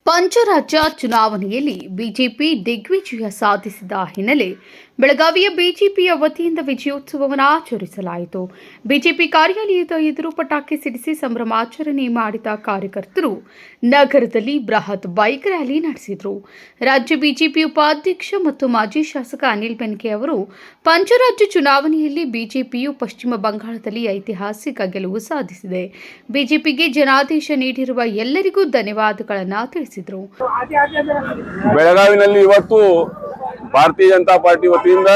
ಪಂಚರಾಜ್ಯ ಚುನಾವಣೆಯಲ್ಲಿ ಬಿಜೆಪಿ ದಿಗ್ವಿಜಯ ಸಾಧಿಸಿದ ಹಿನ್ನೆಲೆ ಬೆಳಗಾವಿಯ ಬಿಜೆಪಿಯ ವತಿಯಿಂದ ವಿಜಯೋತ್ಸವವನ್ನು ಆಚರಿಸಲಾಯಿತು. ಬಿಜೆಪಿ ಕಾರ್ಯಾಲಯದ ಎದುರು ಪಟಾಕಿ ಸಿಡಿಸಿ ಸಂಭ್ರಮಾಚರಣೆ ಮಾಡಿದ ಕಾರ್ಯಕರ್ತರು ನಗರದಲ್ಲಿ ಬೃಹತ್ ಬೈಕ್ ರ್ಯಾಲಿ ನಡೆಸಿದರು. ರಾಜ್ಯ ಬಿಜೆಪಿ ಉಪಾಧ್ಯಕ್ಷ ಮತ್ತು ಮಾಜಿ ಶಾಸಕ ಅನಿಲ್ ಬೆನ್ಕೆ ಅವರು ಪಂಚರಾಜ್ಯ ಚುನಾವಣೆಯಲ್ಲಿ ಬಿಜೆಪಿಯು ಪಶ್ಚಿಮ ಬಂಗಾಳದಲ್ಲಿ ಐತಿಹಾಸಿಕ ಗೆಲುವು ಸಾಧಿಸಿದೆ. ಬಿಜೆಪಿಗೆ ಜನಾದೇಶ ನೀಡಿರುವ ಎಲ್ಲರಿಗೂ ಧನ್ಯವಾದಗಳನ್ನು ತಿಳಿಸಿದರು. ಬೆಳಗಾವಿನಲ್ಲಿ ಇವತ್ತು ಭಾರತೀಯ ಜನತಾ ಪಾರ್ಟಿ ವತಿಯಿಂದ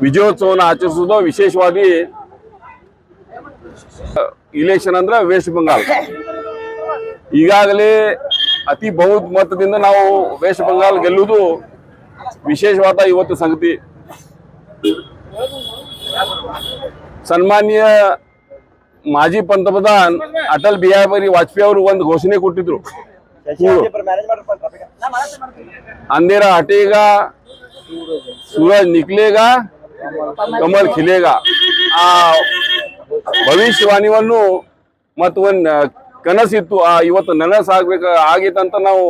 ವಿಜಯೋತ್ಸವವನ್ನು ಆಚರಿಸುವುದು ವಿಶೇಷವಾಗಿ ಇಲೆಕ್ಷನ್ ಅಂದ್ರೆ ವೆಸ್ಟ್ ಬೆಂಗಾಲ್. ಈಗಾಗಲೇ ಅತಿ ಬಹುಮತದಿಂದ ನಾವು ವೆಸ್ಟ್ ಬೆಂಗಾಲ್ ಗೆಲ್ಲುವುದು ವಿಶೇಷವಾದ ಇವತ್ತು ಸಂಗತಿ. ಸನ್ಮಾನ್ಯ ಮಾಜಿ पंतप्रधान ಅಟಲ್ ಬಿಹಾರಿ ವಾಜಪೇಯಿ ಅವರು ಒಂದು ಘೋಷಣೆ ಕೊಟ್ಟಿದ್ರು, अंधेरा हटेगा सूरज निकलेगा कमल खिलेगा. ಆ ಭವಿಷ್ಯವಾಣಿಯನ್ನು ಮತ್ತು ಒಂದು ಕನಸಿತ್ತು, ಇವತ್ತು ನನಸಾಗಬೇಕು ಆಗಿತ್ತಂತ ನಾವು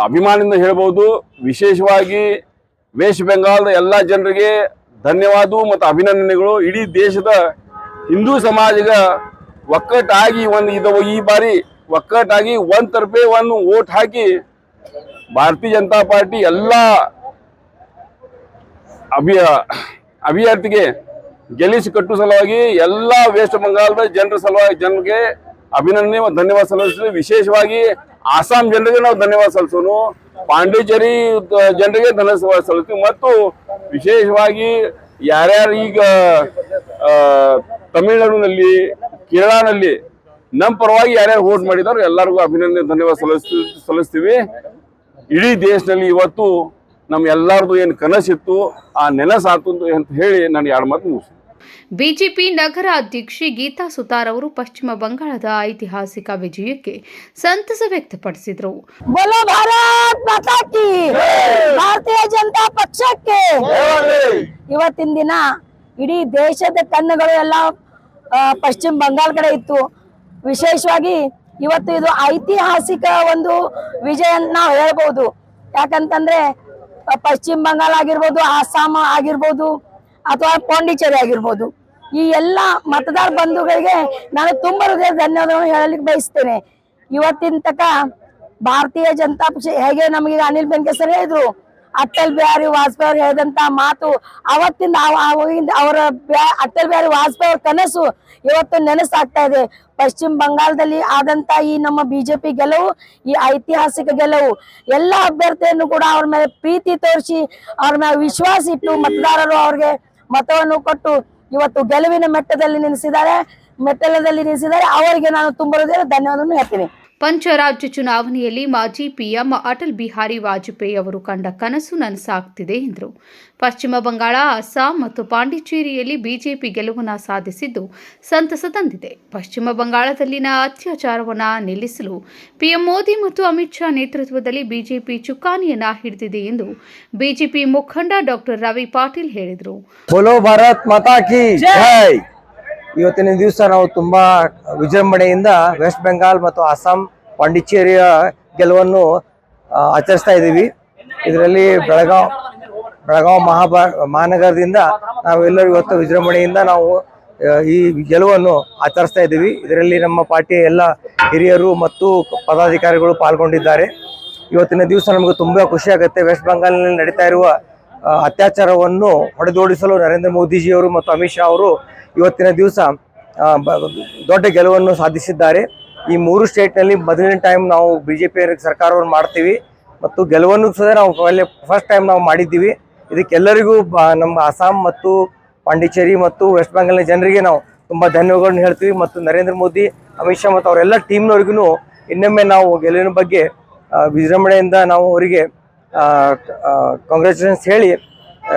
ಅಭಿಮಾನದಿಂದ ಹೇಳ್ಬೋದು. ವಿಶೇಷವಾಗಿ ವೆಸ್ಟ್ ಬೆಂಗಾಲ್ದ ಎಲ್ಲ ಜನರಿಗೆ ಧನ್ಯವಾದ ಮತ್ತು ಅಭಿನಂದನೆಗಳು. ಇಡೀ ದೇಶದ ಹಿಂದೂ ಸಮಾಜಗ ಒಕ್ಕಟ್ಟಾಗಿ ಈ ಬಾರಿ ಒಕ್ಕಟ್ಟಾಗಿ ಒಂದ್ ತರಪೆ ಒಂದು ವೋಟ್ ಹಾಕಿ ಭಾರತೀಯ ಜನತಾ ಪಾರ್ಟಿ ಎಲ್ಲ ಅಭ್ಯರ್ಥಿಗೆ ಗೆಲ್ಲಿಸಿ ಕಟ್ಟುವ ಸಲುವಾಗಿ ಎಲ್ಲ ವೆಸ್ಟ್ ಬೆಂಗಾಲ್ದ ಜನರಿಗೆ ಅಭಿನಂದನೆ ಮತ್ತು ಧನ್ಯವಾದ ಸಲ್ಲಿಸ್ತೀವಿ. ವಿಶೇಷವಾಗಿ ಆಸಾಂ ಜನರಿಗೆ ನಾವು ಧನ್ಯವಾದ ಸಲ್ಲಿಸೋನು, ಪಾಂಡಿಚೇರಿ ಜನರಿಗೆ ಧನ್ಯವಾದ ಸಲ್ಲಿಸ್ತೀವಿ. ಮತ್ತು ವಿಶೇಷವಾಗಿ ಯಾರ್ಯಾರು ಈಗ ತಮಿಳುನಾಡಿನಲ್ಲಿ ಕೇರಳನಲ್ಲಿ ನಮ್ಮ ಪರವಾಗಿ ಯಾರ್ಯಾರು ವೋಟ್ ಮಾಡಿದಾರೋ ಎಲ್ಲರಿಗೂ ಅಭಿನಂದನೆ ಧನ್ಯವಾದ ಸಲ್ಲಿಸ್ತೀವಿ. ಇಡೀ ದೇಶದಲ್ಲಿ ಇವತ್ತು ನಮ್ಮ ಎಲ್ಲರದು ಏನು ಕನಸಿತ್ತು ಆ ನೆನಸಾತು ಅಂತ ಹೇಳಿ ನಾನು ಎರಡು ಮಾತು ಮುಗಿಸ್ತೀನಿ. ಬಿಜೆಪಿ ನಗರ ಅಧ್ಯಕ್ಷೆ ಗೀತಾ ಸುತಾರ್ ಅವರು ಪಶ್ಚಿಮ ಬಂಗಾಳದ ಐತಿಹಾಸಿಕ ವಿಜಯಕ್ಕೆ ಸಂತಸ ವ್ಯಕ್ತಪಡಿಸಿದರು. ಬೋಲೋ ಭಾರತ್ ಮಾತಾ ಕಿ, ಭಾರತೀಯ ಜನತಾ ಪಕ್ಷಕ್ಕೆ. ಇವತ್ತಿನ ದಿನ ಇಡೀ ದೇಶದ ಕಣ್ಣುಗಳು ಎಲ್ಲ ಪಶ್ಚಿಮ ಬಂಗಾಳ ಕಡೆ ಇತ್ತು. ವಿಶೇಷವಾಗಿ ಇವತ್ತು ಇದು ಐತಿಹಾಸಿಕ ಒಂದು ವಿಜಯ ನಾವು ಹೇಳ್ಬೋದು. ಯಾಕಂತಂದ್ರೆ ಪಶ್ಚಿಮ ಬಂಗಾಳ ಆಗಿರ್ಬೋದು, ಆಸಾಂ ಆಗಿರ್ಬೋದು, ಅಥವಾ ಪಾಂಡಿಚೇರಿ ಆಗಿರ್ಬೋದು, ಈ ಎಲ್ಲ ಮತದಾರ ಬಂಧುಗಳಿಗೆ ನಾನು ತುಂಬ ಹೃದಯ ಧನ್ಯವಾದಗಳನ್ನು ಹೇಳಲಿಕ್ಕೆ ಬಯಸ್ತೇನೆ. ಇವತ್ತಿನ ತನಕ ಭಾರತೀಯ ಜನತಾ ಪಕ್ಷ ಹೇಗೆ ನಮಗೆ ಅನಿಲ್ ಬೆನ್ಕೆ ಸರ್ ಹೇಳಿದ್ರು, ಅಟಲ್ ಬಿಹಾರಿ ವಾಜಪೇಯಿ ಅವರು ಹೇಳಿದಂತ ಮಾತು ಅವತ್ತಿಂದ ಅವರ ಅಟಲ್ ಬಿಹಾರಿ ವಾಜಪೇಯಿ ಅವರ ಕನಸು ಇವತ್ತು ನೆನಸಾಗ್ತಾ ಇದೆ. ಪಶ್ಚಿಮ ಬಂಗಾಳದಲ್ಲಿ ಆದಂತ ಈ ನಮ್ಮ ಬಿಜೆಪಿ ಗೆಲುವು, ಈ ಐತಿಹಾಸಿಕ ಗೆಲುವು, ಎಲ್ಲ ಅಭ್ಯರ್ಥಿಯನ್ನು ಕೂಡ ಅವ್ರ ಮೇಲೆ ಪ್ರೀತಿ ತೋರಿಸಿ ಅವ್ರ ಮೇಲೆ ವಿಶ್ವಾಸ ಇಟ್ಟು ಮತದಾರರು ಅವ್ರಿಗೆ ಮತವನ್ನು ಕೊಟ್ಟು ಇವತ್ತು ಗೆಲುವಿನ ಮೆಟ್ಟಲದಲ್ಲಿ ನಿಲ್ಲಿಸಿದ್ದಾರೆ. ಅವರಿಗೆ ನಾನು ತುಂಬ ಧನ್ಯವಾದವನ್ನು ಹೇಳ್ತೀನಿ. ಪಂಚರಾಜ್ಯ ಚುನಾವಣೆಯಲ್ಲಿ ಮಾಜಿ ಪಿಎಂ ಅಟಲ್ ಬಿಹಾರಿ ವಾಜಪೇಯಿ ಅವರು ಕಂಡ ಕನಸು ನನಸಾಗ್ತಿದೆ ಎಂದರು. ಪಶ್ಚಿಮ ಬಂಗಾಳ, ಅಸ್ಸಾಂ ಮತ್ತು ಪಾಂಡಿಚೇರಿಯಲ್ಲಿ ಬಿಜೆಪಿ ಗೆಲುವನ್ನು ಸಾಧಿಸಿದ್ದು ಸಂತಸ ತಂದಿದೆ. ಪಶ್ಚಿಮ ಬಂಗಾಳದಲ್ಲಿನ ಅತ್ಯಾಚಾರವನ್ನು ನಿಲ್ಲಿಸಲು ಪಿಎಂ ಮೋದಿ ಮತ್ತು ಅಮಿತ್ ಶಾ ನೇತೃತ್ವದಲ್ಲಿ ಬಿಜೆಪಿ ಚುಕ್ಕಾಣಿಯನ್ನ ಹಿಡಿದಿದೆ ಎಂದು ಬಿಜೆಪಿ ಮುಖಂಡ ಡಾಕ್ಟರ್ ರವಿ ಪಾಟೀಲ್ ಹೇಳಿದರು. ಬೋಲೋ ಭಾರತ್ ಮಾತಾ ಕಿ ಜೈ. ಇವತ್ತಿನ ದಿವಸ ನಾವು ತುಂಬಾ ವಿಜೃಂಭಣೆಯಿಂದ ವೆಸ್ಟ್ ಬೆಂಗಾಲ್ ಮತ್ತು ಅಸ್ಸಾಂ, ಪಾಂಡಿಚೇರಿಯ ಗೆಲುವನ್ನು ಆಚರಿಸ್ತಾ ಇದ್ದೀವಿ. ಇದರಲ್ಲಿ ಬೆಳಗಾವ್ ಮಹಾನಗರದಿಂದ ನಾವೆಲ್ಲರೂ ಇವತ್ತು ವಿಜೃಂಭಣೆಯಿಂದ ನಾವು ಈ ಗೆಲುವನ್ನು ಆಚರಿಸ್ತಾ ಇದ್ದೀವಿ. ಇದರಲ್ಲಿ ನಮ್ಮ ಪಾರ್ಟಿಯ ಎಲ್ಲ ಹಿರಿಯರು ಮತ್ತು ಪದಾಧಿಕಾರಿಗಳು ಪಾಲ್ಗೊಂಡಿದ್ದಾರೆ. ಇವತ್ತಿನ ದಿವಸ ನಮಗೆ ತುಂಬಾ ಖುಷಿ ಆಗುತ್ತೆ. ವೆಸ್ಟ್ ಬೆಂಗಾಲ್ನಲ್ಲಿ ನಡೀತಾ ಇರುವ ಅತ್ಯಾಚಾರವನ್ನು ಹೊಡೆದೋಡಿಸಲು ನರೇಂದ್ರ ಮೋದಿಜಿಯವರು ಮತ್ತು ಅಮಿತ್ ಶಾ ಅವರು ಇವತ್ತಿನ ದಿವಸ ದೊಡ್ಡ ಗೆಲುವನ್ನು ಸಾಧಿಸಿದ್ದಾರೆ. ಈ 3 ಸ್ಟೇಟ್ನಲ್ಲಿ ಮೊದಲನೇ ಟೈಮ್ ನಾವು ಬಿಜೆಪಿ ಸರ್ಕಾರವನ್ನು ಮಾಡ್ತೀವಿ ಮತ್ತು ಗೆಲುವನ್ನು ಸಹ ನಾವು ಫಸ್ಟ್ ಟೈಮ್ ನಾವು ಮಾಡಿದ್ದೀವಿ. ಇದಕ್ಕೆಲ್ಲರಿಗೂ ನಮ್ಮ ಅಸ್ಸಾಂ ಮತ್ತು ಪಾಂಡಿಚೇರಿ ಮತ್ತು ವೆಸ್ಟ್ ಬೆಂಗಾಲ್ನ ಜನರಿಗೆ ನಾವು ತುಂಬ ಧನ್ಯವಾದಗಳನ್ನು ಹೇಳ್ತೀವಿ. ಮತ್ತು ನರೇಂದ್ರ ಮೋದಿ, ಅಮಿತ್ ಶಾ ಮತ್ತು ಅವರೆಲ್ಲ ಟೀಮ್ನವ್ರಿಗೂ ಇನ್ನೊಮ್ಮೆ ನಾವು ಗೆಲುವಿನ ಬಗ್ಗೆ ವಿಜೃಂಭಣೆಯಿಂದ ನಾವು ಅವರಿಗೆ ಕಾಂಗ್ರ್ಯಾಚುಲೇಷನ್ಸ್ ಹೇಳಿ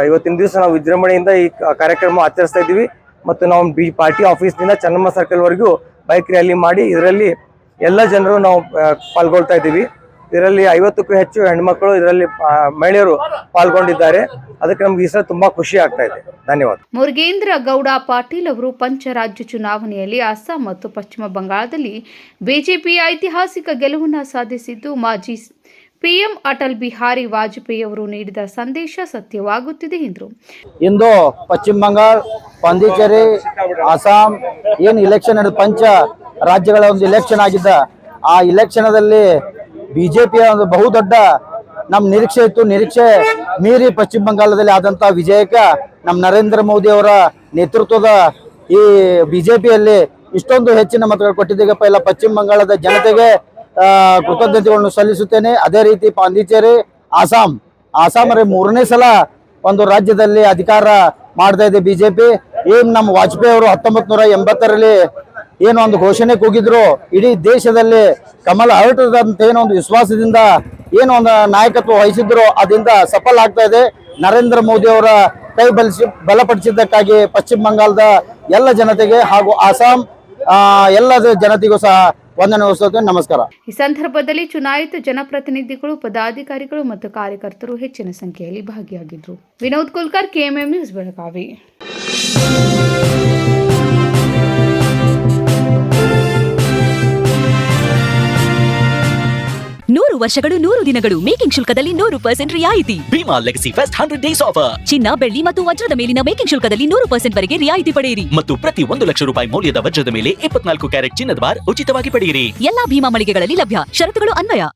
ಇವತ್ತಿನ ದಿವಸ ನಾವು ವಿಜೃಂಭಣೆಯಿಂದ ಈ ಕಾರ್ಯಕ್ರಮ ಆಚರಿಸ್ತಾ ಇದ್ದೀವಿ. ಮತ್ತು ನಾವು ಪಾರ್ಟಿ ಆಫೀಸ್ನಿಂದ ಚೆನ್ನಮ್ಮ ಸರ್ಕಲ್ವರೆಗೂ ಬೈಕ್ ರ್ಯಾಲಿ ಮಾಡಿ ಇದರಲ್ಲಿ ಎಲ್ಲ ಜನರು ನಾವು ಪಾಲ್ಗೊಳ್ತಾ ಇದ್ದೀವಿ. ಇದರಲ್ಲಿ 50ಕ್ಕೂ ಹೆಚ್ಚು ಹೆಣ್ಮಕ್ಳು ಇದರಲ್ಲಿ ಮಹಿಳೆಯರು ಪಾಲ್ಗೊಂಡಿದ್ದಾರೆ. ಅದಕ್ಕೆ ನಮ್ಗೆ ಈ ಸಲ ತುಂಬಾ ಖುಷಿ ಆಗ್ತಾ ಇದೆ. ಧನ್ಯವಾದ. ಮುರುಗೇಂದ್ರ ಗೌಡ ಪಾಟೀಲ್ ಅವರು ಪಂಚರಾಜ್ಯ ಚುನಾವಣೆಯಲ್ಲಿ ಅಸ್ಸಾಂ ಮತ್ತು ಪಶ್ಚಿಮ ಬಂಗಾಳದಲ್ಲಿ ಬಿಜೆಪಿ ಐತಿಹಾಸಿಕ ಗೆಲುವನ್ನು ಸಾಧಿಸಿದ್ದು, ಮಾಜಿ ಪಿಎಂ ಅಟಲ್ ಬಿಹಾರಿ ವಾಜಪೇಯಿ ಅವರು ನೀಡಿದ ಸಂದೇಶ ಸತ್ಯವಾಗುತ್ತಿದೆ ಎಂದರು. ಇಂದು ಪಶ್ಚಿಮ ಬಂಗಾಳ, ಪಾಂಡಿಚೇರಿ, ಅಸ್ಸಾಂ ಏನು ಇಲೆಕ್ಷನ್ ನಡೆದ ಪಂಚ ರಾಜ್ಯಗಳ ಒಂದು ಇಲೆಕ್ಷನ್ ಆಗಿದ್ದ, ಆ ಇಲೆಕ್ಷನದಲ್ಲಿ ಬಿಜೆಪಿಯ ಒಂದು ಬಹುದೊಡ್ಡ ನಮ್ಮ ನಿರೀಕ್ಷೆ ಇತ್ತು. ನಿರೀಕ್ಷೆ ಮೀರಿ ಪಶ್ಚಿಮ ಬಂಗಾಳದಲ್ಲಿ ಆದಂತಹ ವಿಜಯಕ್ಕೆ ನಮ್ಮ ನರೇಂದ್ರ ಮೋದಿ ಅವರ ನೇತೃತ್ವದ ಈ ಬಿಜೆಪಿಯಲ್ಲಿ ಇಷ್ಟೊಂದು ಹೆಚ್ಚಿನ ಮತಗಳು ಕೊಟ್ಟಿದ್ದೀಗಪ್ಪ. ಎಲ್ಲ ಪಶ್ಚಿಮ ಬಂಗಾಳದ ಜನತೆಗೆ ಕೃತಜ್ಞತೆಗಳನ್ನು ಸಲ್ಲಿಸುತ್ತೇನೆ. ಅದೇ ರೀತಿ ಪಾಂಡಿಚೇರಿ, ಆಸಾಮಲ್ಲಿ 3ನೇ ಸಲ ಒಂದು ರಾಜ್ಯದಲ್ಲಿ ಅಧಿಕಾರ ಮಾಡ್ತಾ ಇದೆ ಬಿಜೆಪಿ. ಏನ್ ನಮ್ಮ ವಾಜಪೇಯಿ ಅವರು 1980ರಲ್ಲಿ ಏನು ಒಂದು ಘೋಷಣೆ ಕೂಗಿದ್ರು, ಇಡೀ ದೇಶದಲ್ಲಿ ಕಮಲ ಅರಟದಂತ ಏನೋ ಒಂದು ವಿಶ್ವಾಸದಿಂದ ಏನು ಒಂದು ನಾಯಕತ್ವ ವಹಿಸಿದ್ರು, ಅದರಿಂದ ಸಫಲ ಆಗ್ತಾ ಇದೆ. ನರೇಂದ್ರ ಮೋದಿ ಅವರ ಕೈ ಬಲಪಡಿಸಿದ್ದಕ್ಕಾಗಿ ಪಶ್ಚಿಮ ಬಂಗಾಳದ ಎಲ್ಲ ಜನತೆಗೆ ಹಾಗೂ ಆಸಾಂ ಎಲ್ಲ ಜನತೆಗೂ ಸಹ ವಂದನೆ ಸಲ್ಲಿಸುತ್ತೇನೆ. ನಮಸ್ಕಾರ. ಈ ಸಂದರ್ಭದಲ್ಲಿ ಚುನಾಯಿತ ಜನಪ್ರತಿನಿಧಿಗಳು, ಪದಾಧಿಕಾರಿಗಳು ಮತ್ತು ಕಾರ್ಯಕರ್ತರು ಹೆಚ್ಚಿನ ಸಂಖ್ಯೆಯಲ್ಲಿ ಭಾಗಿಯಾಗಿದ್ದರು. Vinod Kulkar, KMM news, Belagavi. 100 ವರ್ಷಗಳು 100 ದಿನಗಳು ಮೇಕಿಂಗ್ ಶುಲ್ಕದಲ್ಲಿ 100% ರಿಯಾಯಿತಿ. Bhima legacy fest 100 days offer. ಚಿನ್ನ, ಬೆಳ್ಳಿ ಮತ್ತು ವಜ್ರದ ಮೇಲಿನ ಮೇಕಿಂಗ್ ಶುಲ್ಕದಲ್ಲಿ 100% ವರೆಗೆ ರಿಯಾಯಿತಿ ಪಡೆಯಿರಿ. ಮತ್ತು ಪ್ರತಿ 1 ಲಕ್ಷ ರೂಪಾಯಿ ಮೌಲ್ಯದ ವಜ್ರದ ಮೇಲೆ 24 ಕ್ಯಾರೆಟ್ ಚಿನ್ನದ ಬಾರ್ ಉಚಿತವಾಗಿ ಪಡೆಯಿರಿ. ಎಲ್ಲಾ ಭೀಮಾ ಮಳಿಗೆಗಳಲ್ಲಿ ಲಭ್ಯ. ಷರತ್ತುಗಳು ಅನ್ವಯ.